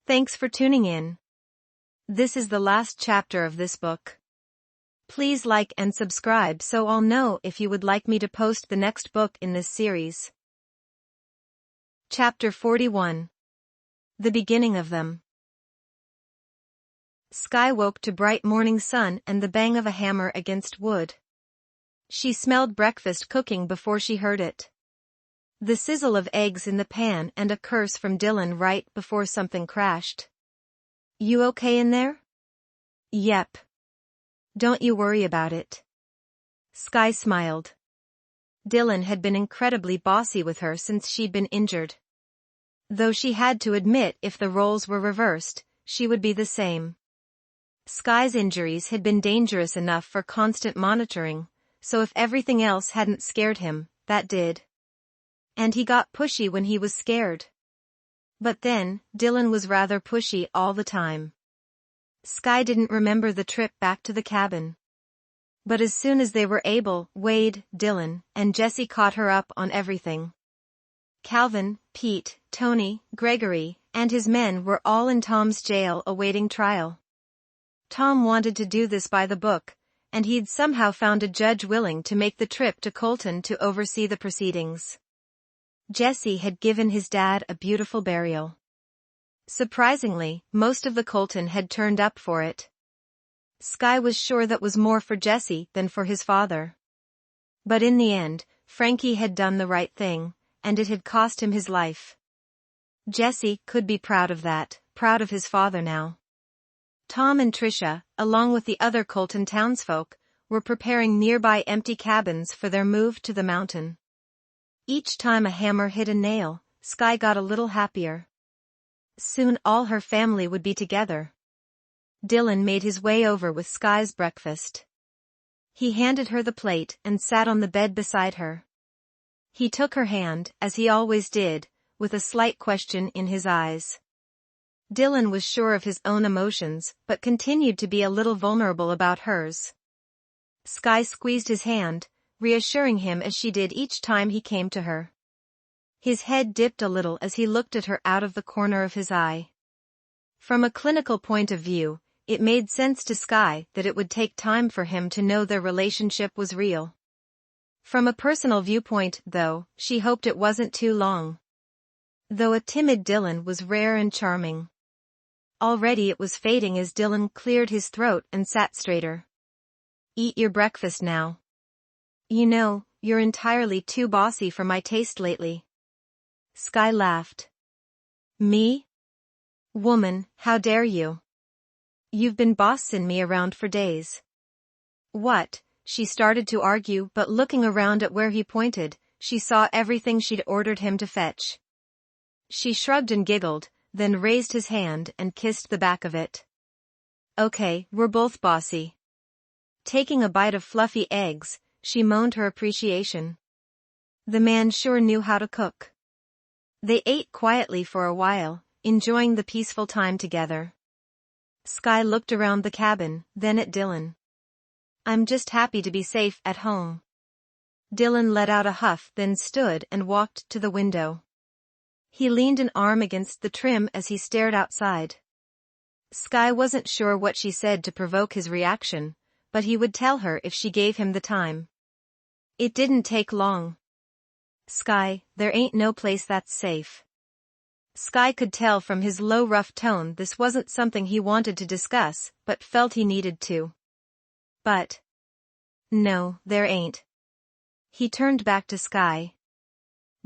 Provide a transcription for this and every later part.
Thanks for tuning in. This is the last chapter of this book. Please like and subscribe so I'll know if you would like me to post the next book in this series. Chapter 41. The Beginning of Them. Sky woke to bright morning sun and the bang of a hammer against wood. She smelled breakfast cooking before she heard it. The sizzle of eggs in the pan and a curse from Dylan right before something crashed. You okay in there? Yep. Don't you worry about it. Sky smiled. Dylan had been incredibly bossy with her since she'd been injured. Though she had to admit if the roles were reversed, she would be the same. Sky's injuries had been dangerous enough for constant monitoring, so if everything else hadn't scared him, that did. And he got pushy when he was scared. But then, Dylan was rather pushy all the time. Sky didn't remember the trip back to the cabin. But as soon as they were able, Wade, Dylan, and Jesse caught her up on everything. Calvin, Pete, Tony, Gregory, and his men were all in Tom's jail awaiting trial. Tom wanted to do this by the book, and he'd somehow found a judge willing to make the trip to Colton to oversee the proceedings. Jesse had given his dad a beautiful burial. Surprisingly, most of the Colton had turned up for it. Sky was sure that was more for Jesse than for his father. But in the end, Frankie had done the right thing, and it had cost him his life. Jesse could be proud of that, proud of his father now. Tom and Tricia, along with the other Colton townsfolk, were preparing nearby empty cabins for their move to the mountain. Each time a hammer hit a nail, Sky got a little happier. Soon all her family would be together. Dylan made his way over with Sky's breakfast. He handed her the plate and sat on the bed beside her. He took her hand, as he always did, with a slight question in his eyes. Dylan was sure of his own emotions, but continued to be a little vulnerable about hers. Sky squeezed his hand, reassuring him as she did each time he came to her. His head dipped a little as he looked at her out of the corner of his eye. From a clinical point of view, it made sense to Sky that it would take time for him to know their relationship was real. From a personal viewpoint, though, she hoped it wasn't too long. Though a timid Dylan was rare and charming. Already it was fading as Dylan cleared his throat and sat straighter. Eat your breakfast now. You know, you're entirely too bossy for my taste lately. Sky laughed. Me? Woman, how dare you? You've been bossing me around for days. What? She started to argue, but looking around at where he pointed, she saw everything she'd ordered him to fetch. She shrugged and giggled, then raised his hand and kissed the back of it. Okay, we're both bossy. Taking a bite of fluffy eggs, she moaned her appreciation. The man sure knew how to cook. They ate quietly for a while, enjoying the peaceful time together. Sky looked around the cabin, then at Dylan. I'm just happy to be safe at home. Dylan let out a huff, then stood and walked to the window. He leaned an arm against the trim as he stared outside. Sky wasn't sure what she said to provoke his reaction, but he would tell her if she gave him the time. It didn't take long. Sky, there ain't no place that's safe. Sky could tell from his low rough tone this wasn't something he wanted to discuss, but felt he needed to. But. No, there ain't. He turned back to Sky.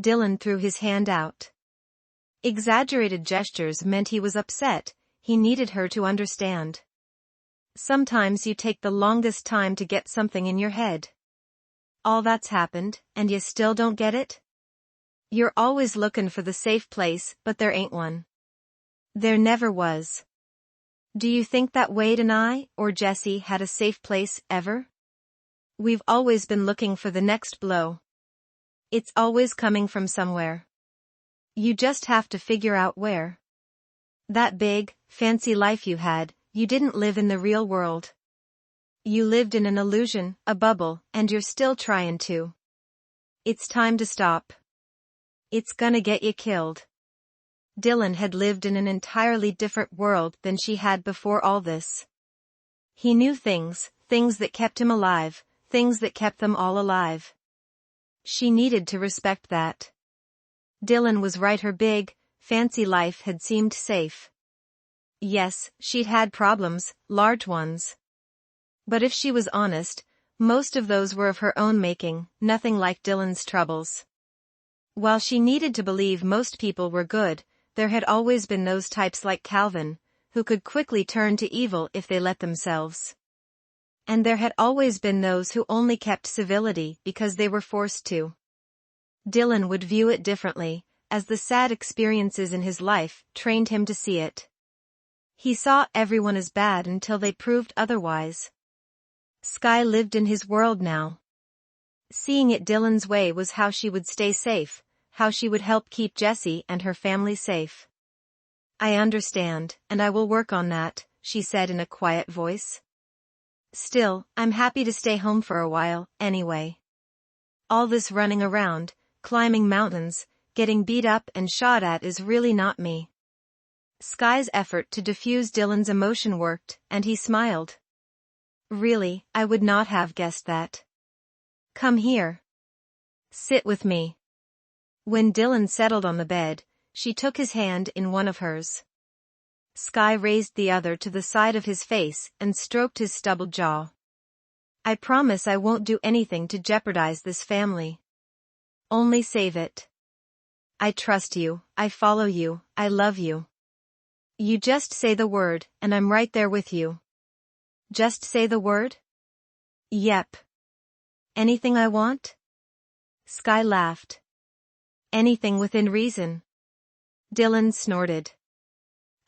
Dylan threw his hand out. Exaggerated gestures meant he was upset, he needed her to understand. Sometimes you take the longest time to get something in your head. All that's happened, and you still don't get it? You're always looking for the safe place, but there ain't one. There never was. Do you think that Wade and I, or Jesse, had a safe place, ever? We've always been looking for the next blow. It's always coming from somewhere. You just have to figure out where. That big, fancy life you had, you didn't live in the real world. You lived in an illusion, a bubble, and you're still trying to. It's time to stop. It's gonna get you killed. Dylan had lived in an entirely different world than she had before all this. He knew things that kept him alive, things that kept them all alive. She needed to respect that. Dylan was right, her big, fancy life had seemed safe. Yes, she'd had problems, large ones. But if she was honest, most of those were of her own making, nothing like Dylan's troubles. While she needed to believe most people were good, there had always been those types like Calvin, who could quickly turn to evil if they let themselves. And there had always been those who only kept civility because they were forced to. Dylan would view it differently, as the sad experiences in his life trained him to see it. He saw everyone as bad until they proved otherwise. Sky lived in his world now. Seeing it Dylan's way was how she would stay safe, how she would help keep Jessie and her family safe. "I understand, and I will work on that," she said in a quiet voice. "Still, I'm happy to stay home for a while, anyway. All this running around, climbing mountains, getting beat up and shot at is really not me." Sky's effort to diffuse Dylan's emotion worked, and he smiled. "Really, I would not have guessed that. Come here. Sit with me." When Dylan settled on the bed, she took his hand in one of hers. Sky raised the other to the side of his face and stroked his stubbled jaw. "I promise I won't do anything to jeopardize this family. Only save it. I trust you, I follow you, I love you. You just say the word, and I'm right there with you." "Just say the word?" "Yep. Anything I want?" Sky laughed. "Anything within reason." Dylan snorted.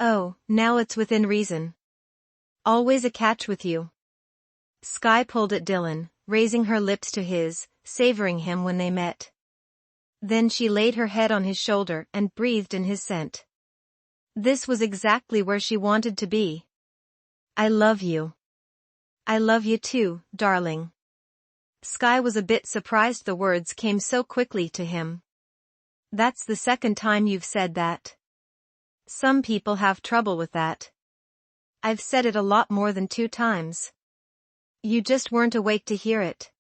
"Oh, now it's within reason. Always a catch with you." Sky pulled at Dylan, raising her lips to his, savoring him when they met. Then she laid her head on his shoulder and breathed in his scent. This was exactly where she wanted to be. "I love you." "I love you too, darling." Sky was a bit surprised the words came so quickly to him. "That's the second time you've said that. Some people have trouble with that. I've said it a lot more than 2 times. You just weren't awake to hear it."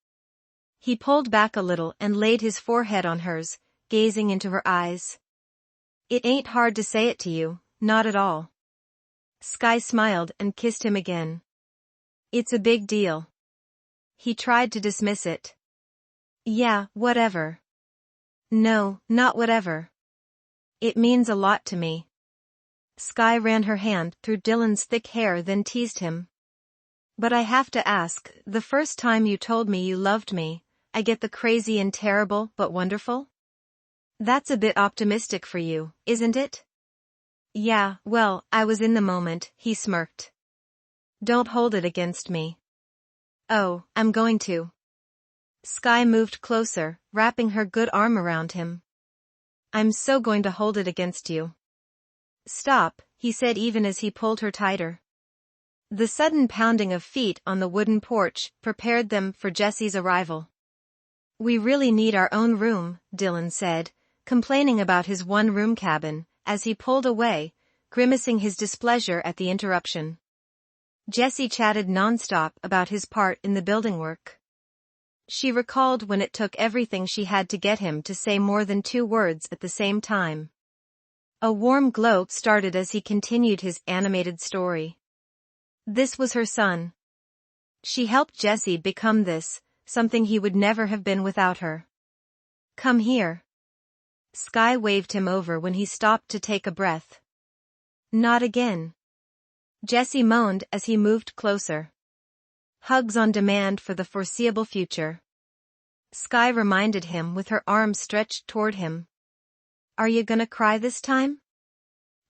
He pulled back a little and laid his forehead on hers, gazing into her eyes. "It ain't hard to say it to you, not at all." Sky smiled and kissed him again. "It's a big deal." He tried to dismiss it. "Yeah, whatever." "No, not whatever. It means a lot to me." Sky ran her hand through Dylan's thick hair, then teased him. "But I have to ask, the first time you told me you loved me, I get the crazy and terrible but wonderful? That's a bit optimistic for you, isn't it?" "Yeah, well, I was in the moment," he smirked. "Don't hold it against me." "Oh, I'm going to." Sky moved closer, wrapping her good arm around him. "I'm so going to hold it against you." "Stop," he said even as he pulled her tighter. The sudden pounding of feet on the wooden porch prepared them for Jessie's arrival. "We really need our own room," Dylan said, complaining about his one-room cabin, as he pulled away, grimacing his displeasure at the interruption. Jessie chatted nonstop about his part in the building work. She recalled when it took everything she had to get him to say more than 2 words at the same time. A warm glow started as he continued his animated story. This was her son. She helped Jessie become this, something he would never have been without her. "Come here." Sky waved him over when he stopped to take a breath. "Not again." Jessie moaned as he moved closer. Hugs on demand for the foreseeable future. Sky reminded him with her arms stretched toward him. "Are you gonna cry this time?"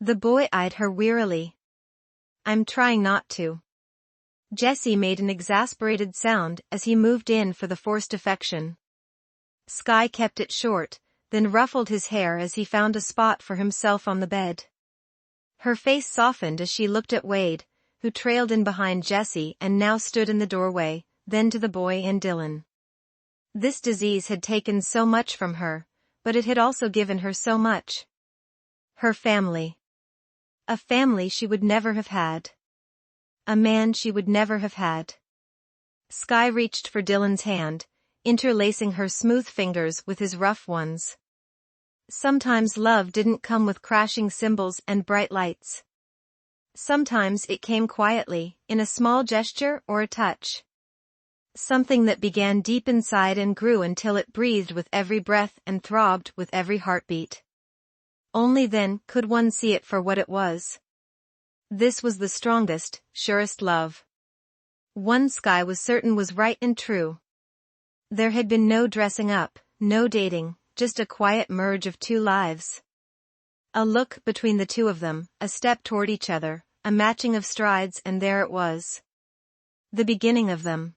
The boy eyed her wearily. "I'm trying not to." Jessie made an exasperated sound as he moved in for the forced affection. Sky kept it short, then ruffled his hair as he found a spot for himself on the bed. Her face softened as she looked at Wade, who trailed in behind Jessie and now stood in the doorway, then to the boy and Dylan. This disease had taken so much from her, but it had also given her so much. Her family. A family she would never have had. A man she would never have had. Sky reached for Dylan's hand, interlacing her smooth fingers with his rough ones. Sometimes love didn't come with crashing cymbals and bright lights. Sometimes it came quietly, in a small gesture or a touch. Something that began deep inside and grew until it breathed with every breath and throbbed with every heartbeat. Only then could one see it for what it was. This was the strongest, surest love. One Sky was certain was right and true. There had been no dressing up, no dating, just a quiet merge of two lives. A look between the two of them, a step toward each other, a matching of strides, and there it was. The beginning of them.